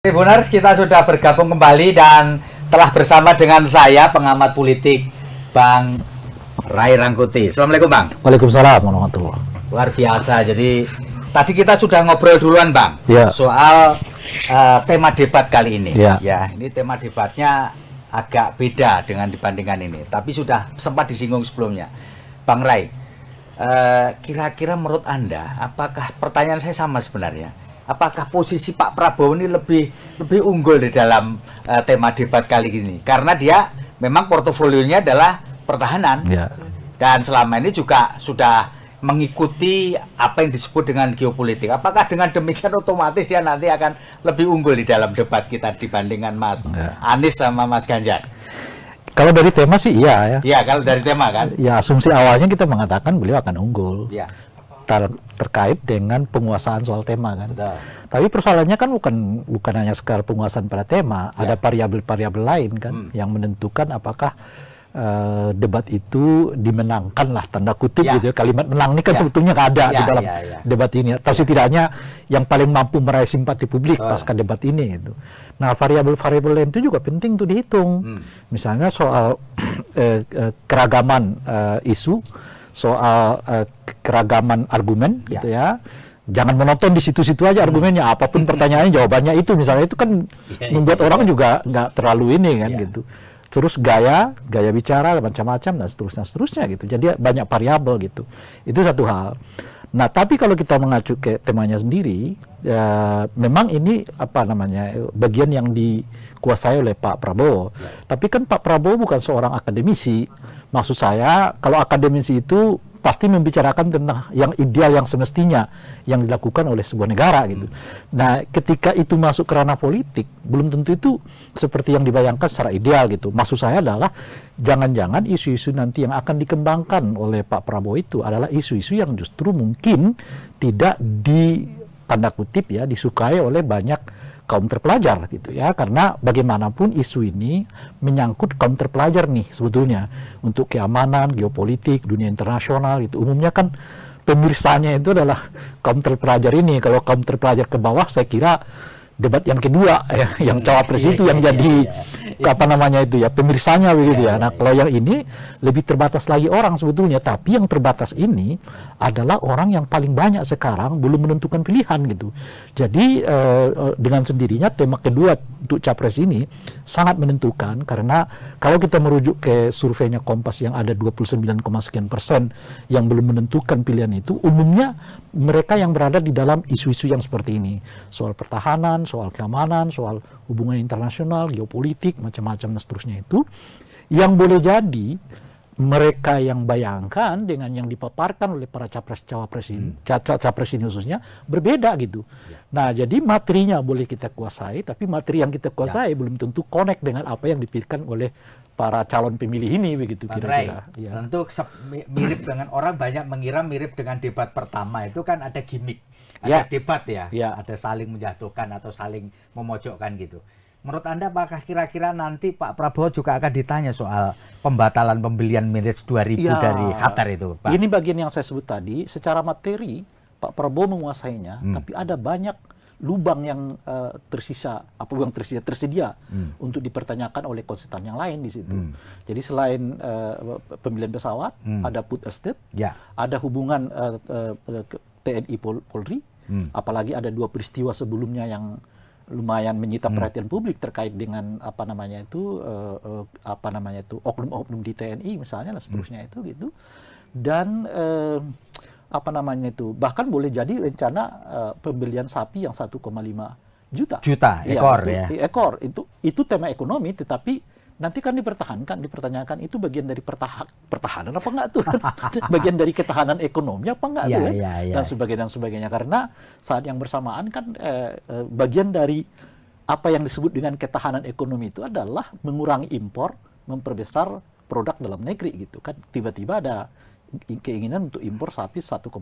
Tribuners, kita sudah bergabung kembali dan telah bersama dengan saya pengamat politik Bang Ray Rangkuti. Assalamualaikum Bang. Waalaikumsalam warahmatullahi wabarakatuh. Luar biasa. Jadi tadi kita sudah ngobrol duluan Bang, ya, soal tema debat kali ini. Ya, ini tema debatnya agak beda dengan dibandingkan ini. Tapi sudah sempat disinggung sebelumnya, Bang Ray. Kira-kira menurut Anda, apakah pertanyaan saya sama sebenarnya? Apakah posisi Pak Prabowo ini lebih unggul di dalam tema debat kali ini? Karena dia memang portofolionya adalah pertahanan, dan selama ini juga sudah mengikuti apa yang disebut dengan geopolitik. Apakah dengan demikian otomatis dia nanti akan lebih unggul di dalam debat kita dibandingkan Mas Anies sama Mas Ganjar? Kalau dari tema sih iya ya. Iya, kalau dari tema kan. Ya, asumsi awalnya kita mengatakan beliau akan unggul. Ya. Terkait dengan penguasaan soal tema kan. Betul. Tapi persoalannya kan bukan hanya sekedar penguasaan pada tema, ada variabel-variabel lain kan yang menentukan apakah debat itu dimenangkan lah, tanda kutip gitu. Kalimat menang ini kan sebetulnya nggak ada di dalam debat ini. Atau setidaknya yang paling mampu meraih simpati publik pasca debat ini itu. Nah, variabel-variabel lain itu juga penting tuh dihitung. Misalnya soal keragaman isu, soal keragaman argumen gitu ya. Jangan menonton di situ-situ aja argumennya, apapun pertanyaannya jawabannya itu, misalnya itu kan membuat orang juga nggak terlalu ini kan gitu. Terus gaya bicara macam-macam dan seterusnya gitu. Jadi banyak variabel gitu. Itu satu hal. Nah, tapi kalau kita mengacu ke temanya sendiri, ya, memang ini apa namanya bagian yang dikuasai oleh Pak Prabowo. Tapi kan Pak Prabowo bukan seorang akademisi. Maksud saya, kalau akademisi itu pasti membicarakan tentang yang ideal, yang semestinya yang dilakukan oleh sebuah negara gitu. Nah, ketika itu masuk ke ranah politik, belum tentu itu seperti yang dibayangkan secara ideal gitu. Maksud saya adalah jangan-jangan isu-isu nanti yang akan dikembangkan oleh Pak Prabowo itu adalah isu-isu yang justru mungkin tidak tanda kutip ya disukai oleh banyak kaum terpelajar gitu ya, karena bagaimanapun isu ini menyangkut kaum terpelajar nih sebetulnya untuk keamanan, geopolitik, dunia internasional itu umumnya kan pemirsanya itu adalah kaum terpelajar ini. Kalau kaum terpelajar ke bawah saya kira debat yang kedua ya, yang cawapres itu yang jadi apa namanya itu ya pemirsanya begitu ya. Nah, kalau yang ini lebih terbatas lagi orang sebetulnya, tapi yang terbatas ini adalah orang yang paling banyak sekarang belum menentukan pilihan gitu. Jadi dengan sendirinya tema kedua untuk capres ini sangat menentukan, karena kalau kita merujuk ke surveinya Kompas yang ada 29, sekian persen yang belum menentukan pilihan itu, umumnya mereka yang berada di dalam isu-isu yang seperti ini, soal pertahanan, soal keamanan, soal hubungan internasional, geopolitik, macam-macam dan seterusnya itu, yang boleh jadi mereka yang bayangkan dengan yang dipaparkan oleh para capres-cawapres ini, capres ini khususnya berbeda gitu. Nah, jadi materinya boleh kita kuasai, tapi materi yang kita kuasai belum tentu connect dengan apa yang dipikirkan oleh para calon pemilih ini begitu kira-kira. Tentu mirip dengan orang banyak mengira mirip dengan debat pertama itu kan ada gimmick, ada debat ya, ada saling menjatuhkan atau saling memojokkan gitu. Menurut Anda apakah kira-kira nanti Pak Prabowo juga akan ditanya soal pembatalan pembelian Emirates 2000 dari Qatar itu, Pak? Ini bagian yang saya sebut tadi, secara materi Pak Prabowo menguasainya, tapi ada banyak lubang yang tersisa, tersedia untuk dipertanyakan oleh konsultan yang lain di situ. Jadi selain pembelian pesawat, ada put estate, ada hubungan TNI Polri, apalagi ada dua peristiwa sebelumnya yang lumayan menyita perhatian publik terkait dengan oknum-oknum di TNI misalnya dan seterusnya itu gitu. Dan bahkan boleh jadi rencana pembelian sapi yang 1,5 juta ekor ekor itu tema ekonomi, tetapi nanti kan dipertanyakan itu bagian dari pertahanan apa enggak tuh? Bagian dari ketahanan ekonomi apa enggak tuh? Dan sebagainya, karena saat yang bersamaan kan bagian dari apa yang disebut dengan ketahanan ekonomi itu adalah mengurangi impor, memperbesar produk dalam negeri gitu kan. Tiba-tiba ada keinginan untuk impor sapi 1,5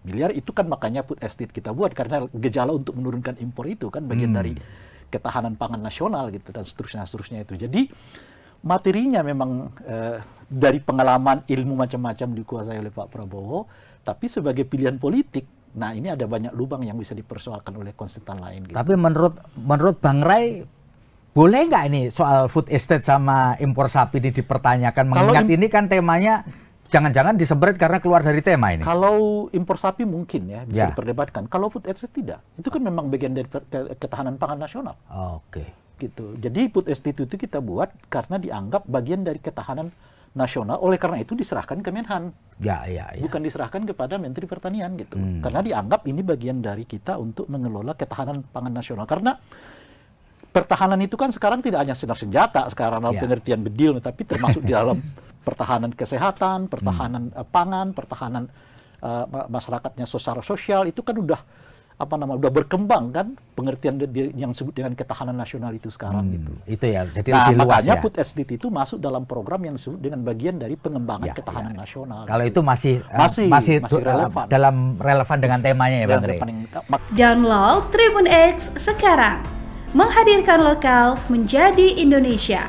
miliar, itu kan makanya food estate kita buat, karena gejala untuk menurunkan impor itu kan bagian dari ketahanan pangan nasional gitu dan seterusnya itu. Jadi materinya memang dari pengalaman ilmu macam-macam dikuasai oleh Pak Prabowo, tapi sebagai pilihan politik Nah ini ada banyak lubang yang bisa dipersoalkan oleh konsultan lain. Gitu. Tapi menurut Bang Ray, boleh nggak ini soal food estate sama impor sapi ini dipertanyakan? Mengingat ini kan temanya jangan-jangan disebret karena keluar dari tema ini. Kalau impor sapi mungkin ya bisa diperdebatkan. Kalau food estate tidak. Itu kan memang bagian dari ketahanan pangan nasional. Oke. Gitu. Jadi food estate itu kita buat karena dianggap bagian dari ketahanan nasional. Oleh karena itu diserahkan ke Menhan. Ya. Bukan diserahkan kepada Menteri Pertanian gitu. Karena dianggap ini bagian dari kita untuk mengelola ketahanan pangan nasional. Karena pertahanan itu kan sekarang tidak hanya sinar senjata sekarang dalam pengertian bedil, tapi termasuk di dalam pertahanan kesehatan, pertahanan pangan, pertahanan masyarakatnya sosial itu kan udah udah berkembang kan pengertian yang disebut dengan ketahanan nasional itu sekarang gitu. Itu ya. Jadi nah, lebih luas makanya ya. Food estate itu masuk dalam program yang disebut dengan bagian dari pengembangan ketahanan nasional. Kalau itu masih relevan. Relevan dengan temanya ya Bang Ray. Download Tribun X sekarang. Menghadirkan lokal menjadi Indonesia.